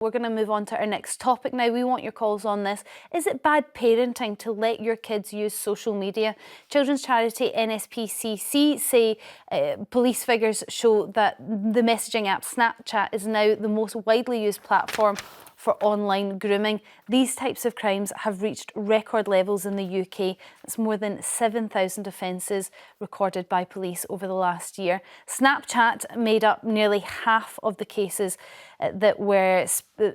We're going to move on to our next topic now. We want your calls on this. Is it bad parenting to let your kids use social media? Children's charity NSPCC say police figures show that the messaging app Snapchat is now the most widely used platform for online grooming. These types of crimes have reached record levels in the UK. That's more than 7,000 offences recorded by police over the last year. Snapchat made up nearly half of the cases that were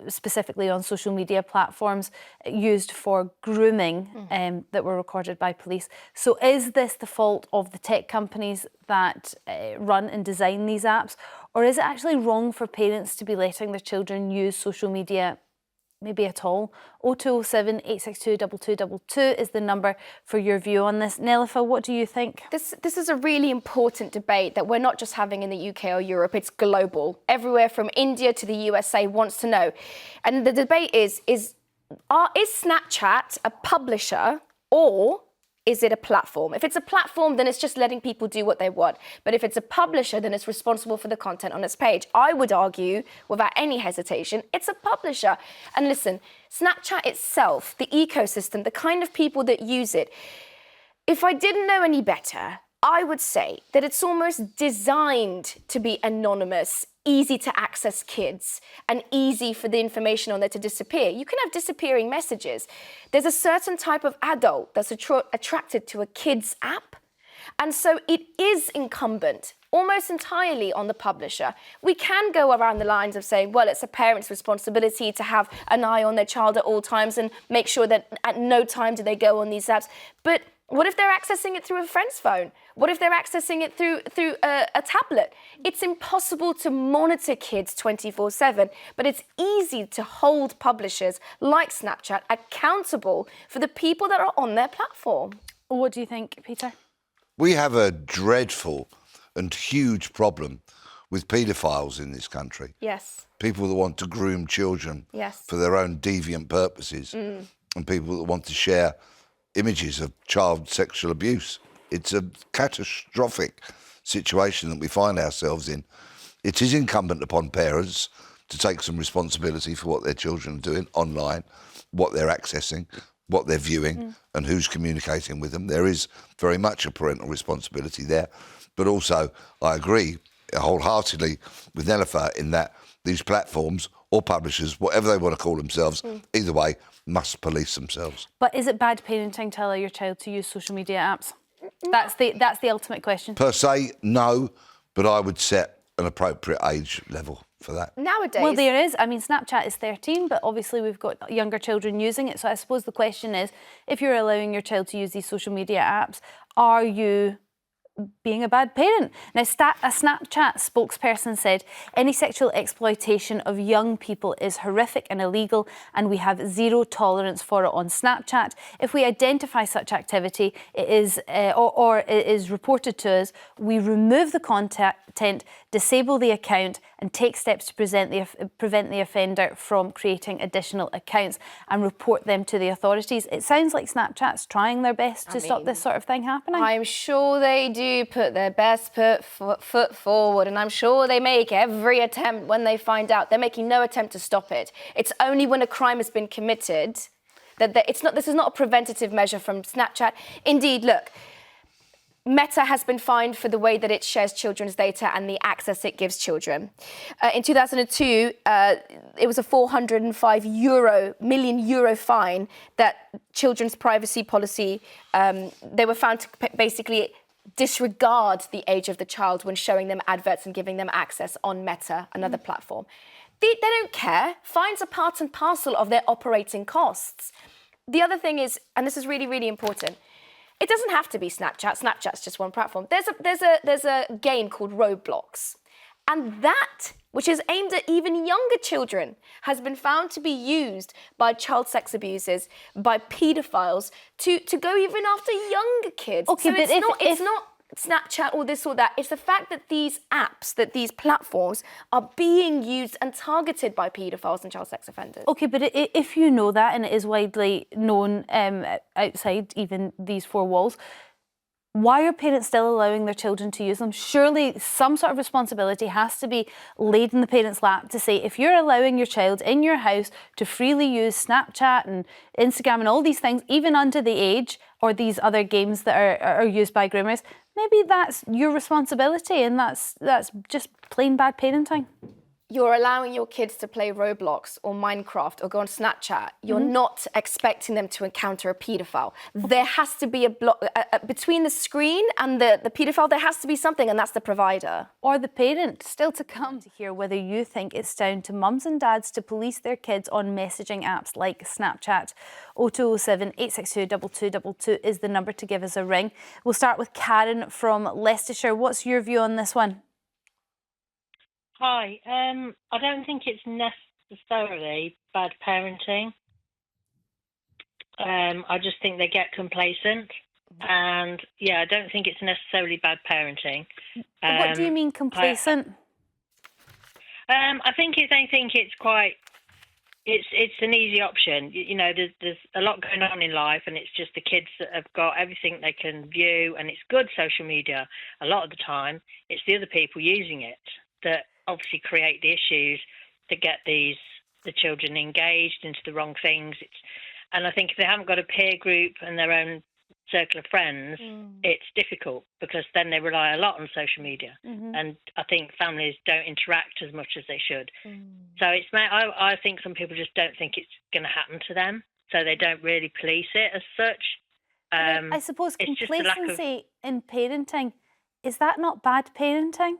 specifically on social media platforms used for grooming that were recorded by police. So is this the fault of the tech companies that run and design these apps? Or is it actually wrong for parents to be letting their children use social media maybe at all? 0207 862 2222 is the number for your view on this. Nelufar, what do you think? This is a really important debate that we're not just having in the UK or Europe, it's global. Everywhere from India to the USA wants to know. And the debate is Snapchat a publisher or is it a platform? If it's a platform, then it's just letting people do what they want. But if it's a publisher, then it's responsible for the content on its page. I would argue, without any hesitation, it's a publisher. And listen, Snapchat itself, the ecosystem, the kind of people that use it, if I didn't know any better, I would say that it's almost designed to be anonymous, easy to access kids, and easy for the information on there to disappear. You can have disappearing messages. There's a certain type of adult that's attracted to a kid's app. And so it is incumbent almost entirely on the publisher. We can go around the lines of saying, well, it's a parent's responsibility to have an eye on their child at all times and make sure that at no time do they go on these apps. But what if they're accessing it through a friend's phone? What if they're accessing it through a tablet? It's impossible to monitor kids 24/7, but it's easy to hold publishers like Snapchat accountable for the people that are on their platform. What do you think, Peter? We have a dreadful and huge problem with paedophiles in this country. Yes. People that want to groom children for their own deviant purposes and people that want to share images of child sexual abuse. It's a catastrophic situation that we find ourselves in. It is incumbent upon parents to take some responsibility for what their children are doing online, what they're accessing, what they're viewing, and who's communicating with them. There is very much a parental responsibility there. But also, I agree wholeheartedly with Nelufar in that these platforms or publishers, whatever they want to call themselves, either way, must police themselves. But is it bad parenting to allow your child to use social media apps? That's the ultimate question. Per se, no, but I would set an appropriate age level for that. Nowadays... Well, there is. I mean, Snapchat is 13, but obviously we've got younger children using it. So I suppose the question is, if you're allowing your child to use these social media apps, are you being a bad parent? Now, a Snapchat spokesperson said, any sexual exploitation of young people is horrific and illegal, and we have zero tolerance for it on Snapchat. If we identify such activity, it is or it is reported to us, we remove the content, disable the account, and take steps to prevent the offender from creating additional accounts and report them to the authorities. It sounds like Snapchat's trying their best to stop this sort of thing happening. I'm sure they do put their best foot forward, and I'm sure they make every attempt when they find out. They're making no attempt to stop it. It's only when a crime has been committed that this is not a preventative measure from Snapchat. Indeed, look, Meta has been fined for the way that it shares children's data and the access it gives children. In 2002, it was a 405 million euro fine that children's privacy policy, they were found to basically disregard the age of the child when showing them adverts and giving them access on Meta, another platform. They don't care. Fines are part and parcel of their operating costs. The other thing is, and this is really, really important, it doesn't have to be Snapchat. Snapchat's just one platform. There's a game called Roblox. And that, which is aimed at even younger children, has been found to be used by child sex abusers, by paedophiles, to go even after younger kids. Okay, so but it's not Snapchat or this or that. It's the fact that these apps, that these platforms are being used and targeted by paedophiles and child sex offenders. Okay, but if you know that and it is widely known outside even these four walls, Why are parents still allowing their children to use them? Surely some sort of responsibility has to be laid in the parent's lap to say, if you're allowing your child in your house to freely use Snapchat and Instagram and all these things, even under the age, or these other games that are used by groomers, maybe that's your responsibility, and that's just plain bad parenting. You're allowing your kids to play Roblox or Minecraft or go on Snapchat. You're not expecting them to encounter a paedophile. There has to be a block between the screen and the paedophile. There has to be something, and that's the provider. Or the parent. Still to come to hear whether you think it's down to mums and dads to police their kids on messaging apps like Snapchat. 0207 862 2222 is the number to give us a ring. We'll start with Karen from Leicestershire. What's your view on this one? Hi. I don't think it's necessarily bad parenting. I just think they get complacent. And, yeah, I don't think it's necessarily bad parenting. What do you mean complacent? I think it's quite... It's an easy option. You know, there's a lot going on in life, and it's just the kids that have got everything they can view, and it's good social media. A lot of the time, it's the other people using it that obviously create the issues that get the children engaged into the wrong things. And I think if they haven't got a peer group and their own circle of friends, it's difficult, because then they rely a lot on social media. And I think families don't interact as much as they should. So I think some people just don't think it's going to happen to them, so they don't really police it as such. I suppose complacency in parenting, is that not bad parenting?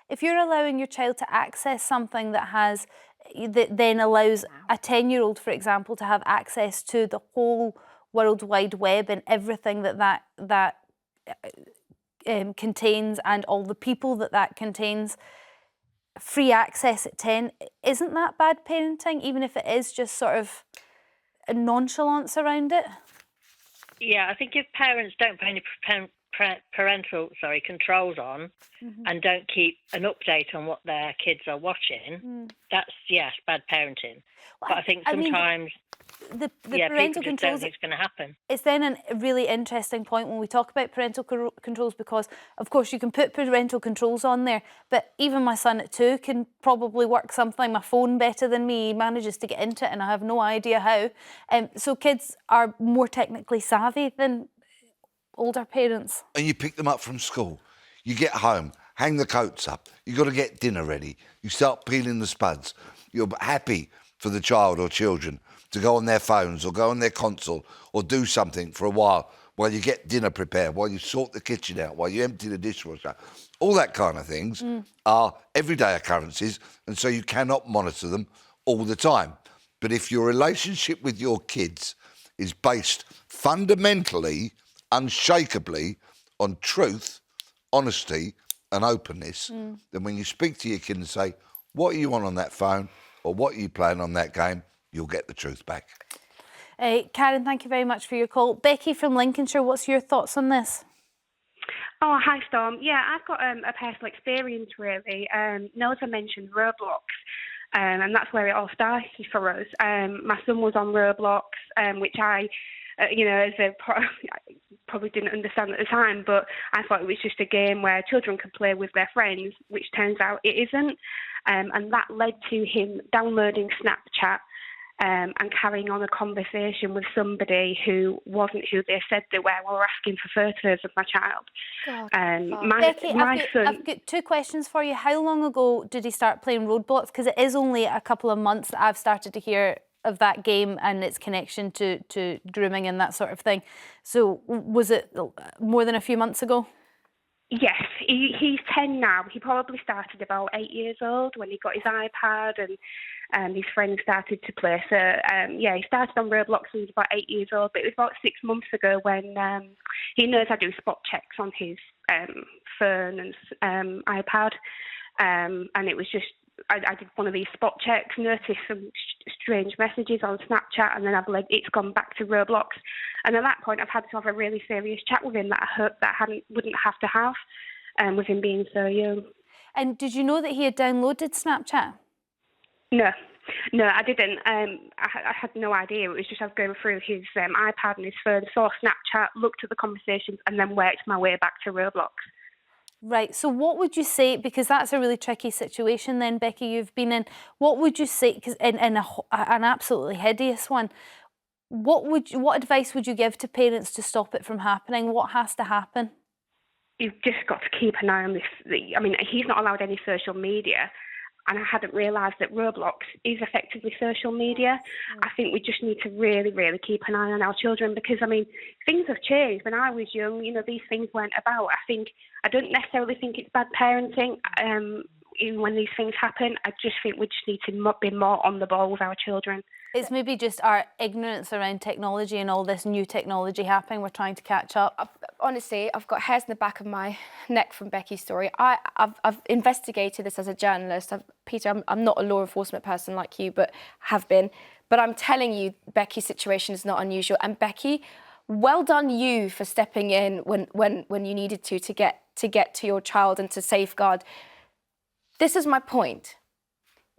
If you're allowing your child to access something that then allows a 10-year-old, for example, to have access to the whole World Wide Web and everything that contains, and all the people that contains, free access at 10, isn't that bad parenting, even if it is just sort of a nonchalance around it? Yeah, I think if parents don't put any parental controls on and don't keep an update on what their kids are watching, that's, yes, bad parenting. Well, but I think sometimes the parental people just don't think it's going to happen. It's then a really interesting point when we talk about parental controls, because of course you can put parental controls on there, but even my son at 2 can probably work something, my phone, better than me. He manages to get into it and I have no idea how. So kids are more technically savvy than older parents. And you pick them up from school, you get home, hang the coats up, you've got to get dinner ready, you start peeling the spuds. You're happy for the child or children to go on their phones or go on their console or do something for a while you get dinner prepared, while you sort the kitchen out, while you empty the dishwasher. All that kind of things are everyday occurrences, and so you cannot monitor them all the time. But if your relationship with your kids is based fundamentally, unshakably on truth, honesty and openness, then when you speak to your kid and say, what are you on that phone, or what are you playing on that game, you'll get the truth back. Karen, thank you very much for your call. Becky from Lincolnshire, what's your thoughts on this? Oh, hi, Storm. Yeah, I've got a personal experience, really. Nelufar mentioned Roblox, and that's where it all started for us. My son was on Roblox, which I probably didn't understand at the time, but I thought it was just a game where children could play with their friends, which turns out it isn't. And that led to him downloading Snapchat and carrying on a conversation with somebody who wasn't who they said they were asking for photos of my child. Becky, I've got 2 questions for you. How long ago did he start playing Roblox? Because it is only a couple of months that I've started to hear of that game and its connection to grooming and that sort of thing. So was it more than a few months ago? Yes, he's 10 now. He probably started about 8 years old when he got his iPad and his friends started to play. So, he started on Roblox when he was about 8 years old, but it was about 6 months ago when he knows I do spot checks on his phone and iPad. And it was just, I did one of these spot checks, noticed some strange messages on Snapchat, and then it's gone back to Roblox. And at that point, I've had to have a really serious chat with him that I hoped that wouldn't have to have with him being so young. And did you know that he had downloaded Snapchat? No, No, I didn't. I had no idea. It was just I was going through his iPad and his phone, saw Snapchat, looked at the conversations, and then worked my way back to Roblox. Right, so what would you say, because that's a really tricky situation then, Becky, you've been in, what would you say, because in an absolutely hideous one, what advice would you give to parents to stop it from happening? What has to happen? You've just got to keep an eye on this. I mean, he's not allowed any social media, and I hadn't realised that Roblox is effectively social media. I think we just need to really, really keep an eye on our children because, I mean, things have changed. When I was young, you know, these things weren't about. I don't necessarily think it's bad parenting. Even when these things happen, I just think we just need to be more on the ball with our children. It's maybe just our ignorance around technology and all this new technology happening. We're trying to catch up. Honestly, I've got hairs in the back of my neck from Becky's story. I've investigated this as a journalist. Peter, I'm not a law enforcement person like you, but have been. But I'm telling you, Becky's situation is not unusual. And Becky, well done you for stepping in when you needed to get to your child and to safeguard. This is my point.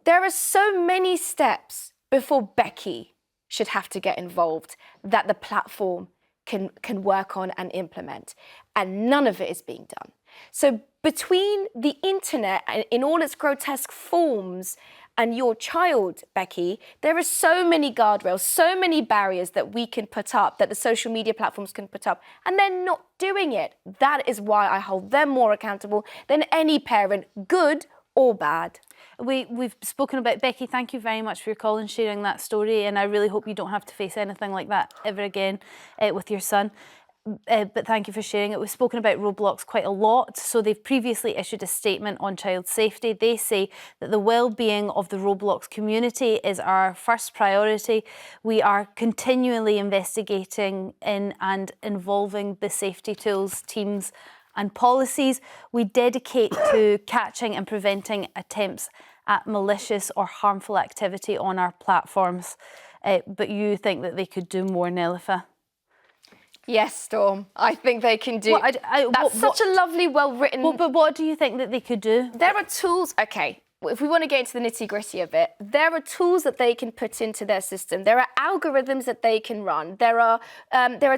There are so many steps before Becky should have to get involved that the platform can work on and implement. And none of it is being done. So between the internet in all its grotesque forms and your child, Becky, there are so many guardrails, so many barriers that we can put up, that the social media platforms can put up, and they're not doing it. That is why I hold them more accountable than any parent, good or bad. We've spoken about, Becky, thank you very much for your call and sharing that story, and I really hope you don't have to face anything like that ever again with your son. But thank you for sharing it. We've spoken about Roblox quite a lot. So they've previously issued a statement on child safety. They say that the well-being of the Roblox community is our first priority. We are continually investigating in and involving the safety tools, teams and policies we dedicate to catching and preventing attempts at malicious or harmful activity on our platforms. But you think that they could do more, Nelufar? Yes, Storm. I think they can do. That's such a lovely, well-written. But what do you think that they could do? There are tools. Okay, if we want to get into the nitty-gritty of it, there are tools that they can put into their system. There are algorithms that they can run. There are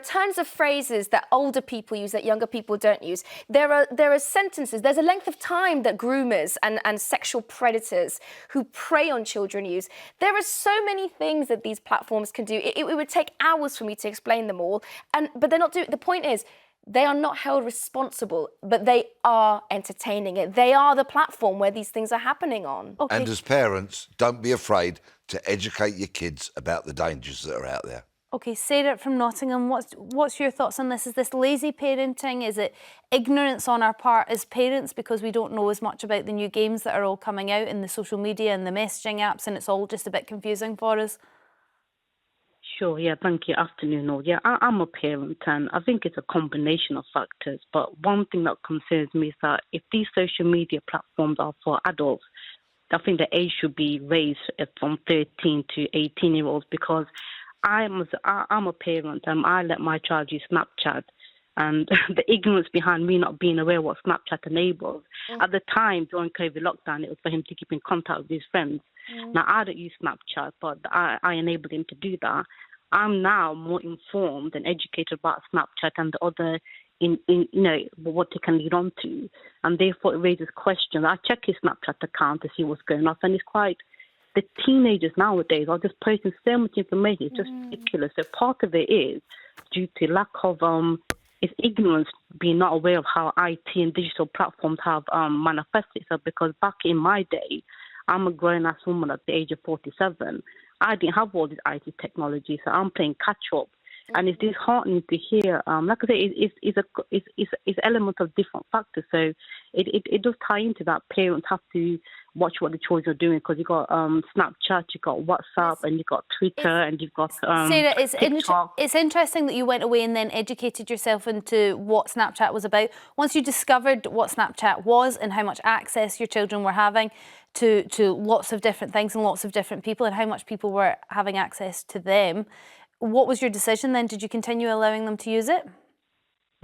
tons of phrases that older people use that younger people don't use. There are sentences. There's a length of time that groomers and sexual predators who prey on children use. There are so many things that these platforms can do. It would take hours for me to explain them all. But they're not doing. The point is, they are not held responsible, but they are entertaining it. They are the platform where these things are happening on. Okay. And as parents, don't be afraid to educate your kids about the dangers that are out there. Okay, Sarah from Nottingham, what's your thoughts on this? Is this lazy parenting? Is it ignorance on our part as parents because we don't know as much about the new games that are all coming out in the social media and the messaging apps, and it's all just a bit confusing for us? Sure, yeah, thank you. Afternoon all. Yeah, I'm a parent and I think it's a combination of factors. But one thing that concerns me is that if these social media platforms are for adults, I think the age should be raised from 13 to 18-year-olds because I'm a parent and I let my child use Snapchat. And the ignorance behind me not being aware what Snapchat enables. At the time, during COVID lockdown, it was for him to keep in contact with his friends. Now, I don't use Snapchat, but I enabled him to do that. I'm now more informed and educated about Snapchat and the other, what they can lead on to. And therefore, it raises questions. I check his Snapchat account to see what's going on, and it's quite... The teenagers nowadays are just posting so much information. It's just ridiculous. So part of it is due to lack of... It's ignorance, being not aware of how IT and digital platforms have manifested itself. Because back in my day, I'm a grown-ass woman at the age of 47. I didn't have all this IT technology, so I'm playing catch-up. And it's disheartening to hear, like I say, it's elements of different factors. So it does tie into that. Parents have to watch what the children are doing because you've got Snapchat, you've got WhatsApp, and you've got Twitter, and you've got Sarah, TikTok. It's interesting that you went away and then educated yourself into what Snapchat was about. Once you discovered what Snapchat was and how much access your children were having to lots of different things and lots of different people and how much people were having access to them, what was your decision then? Did you continue allowing them to use it?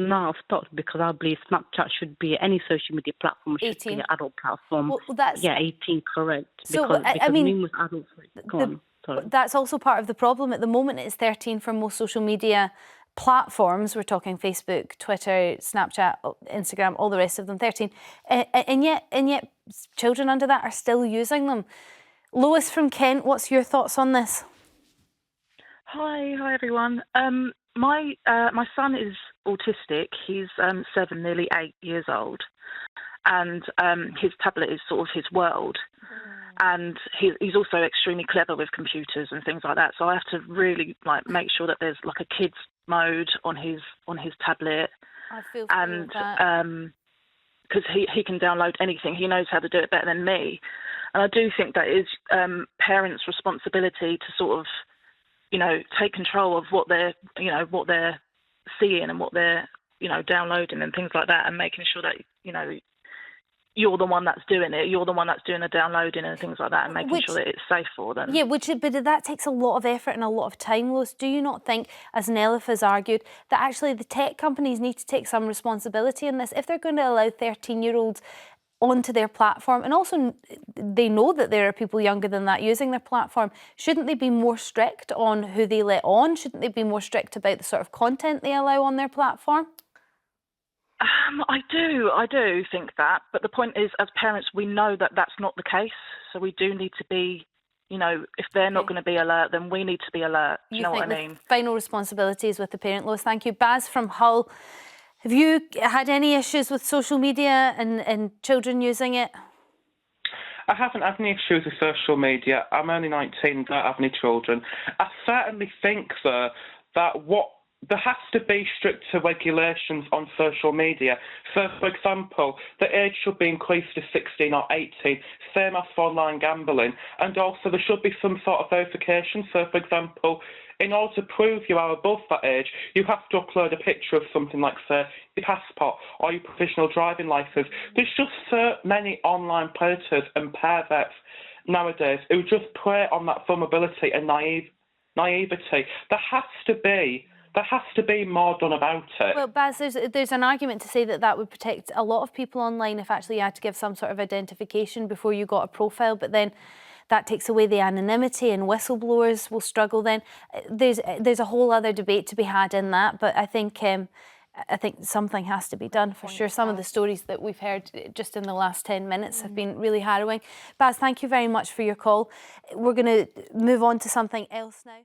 No, I've stopped because I believe Snapchat should be any social media platform should 18. be an adult platform. Well, that's 18, correct. So, because I mean, numerous adults gone. Sorry. That's also part of the problem. At the moment, it's 13 for most social media platforms. We're talking Facebook, Twitter, Snapchat, Instagram, all the rest of them, 13. And yet children under that are still using them. Lois from Kent, what's your thoughts on this? Hi everyone. My son is autistic. He's 7, nearly 8 years old, and his tablet is sort of his world. And he's also extremely clever with computers and things like that. So I have to really make sure that there's like a kids mode on his tablet. I feel for you with that. Because he can download anything. He knows how to do it better than me. And I do think that is parents' responsibility to sort of, take control of what they're seeing and what they're, downloading and things like that, and making sure that, you're the one that's doing it. You're the one that's doing the downloading and things like that, and making sure that it's safe for them. Yeah, but that takes a lot of effort and a lot of time, Lois. Do you not think, as Neluf has argued, that actually the tech companies need to take some responsibility in this? If they're going to allow 13-year-olds onto their platform, and also they know that there are people younger than that using their platform, shouldn't they be more strict on who they let on? Shouldn't they be more strict about the sort of content they allow on their platform? I do think that, but the point is, as parents, we know that that's not the case, so we do need to be, if they're not going to be alert, then we need to be alert. Do you know what I mean? Final responsibility is with the parent, Lois. Thank you. Baz from Hull, have you had any issues with social media and children using it? I haven't had any issues with social media. I'm only 19, don't have any children. I certainly think, though, that there has to be stricter regulations on social media. So, for example, the age should be increased to 16 or 18, same as for online gambling. And also there should be some sort of verification. So, for example, in order to prove you are above that age, you have to upload a picture of something like, say, your passport or your provisional driving licence. There's just so many online predators and perverts nowadays who just prey on that vulnerability and naivety. There has to be more done about it. Well, Baz, there's an argument to say that would protect a lot of people online if actually you had to give some sort of identification before you got a profile, but then that takes away the anonymity and whistleblowers will struggle then. There's a whole other debate to be had in that, but I think something has to be done for sure. Some of the stories that we've heard just in the last 10 minutes have been really harrowing. Baz, thank you very much for your call. We're going to move on to something else now.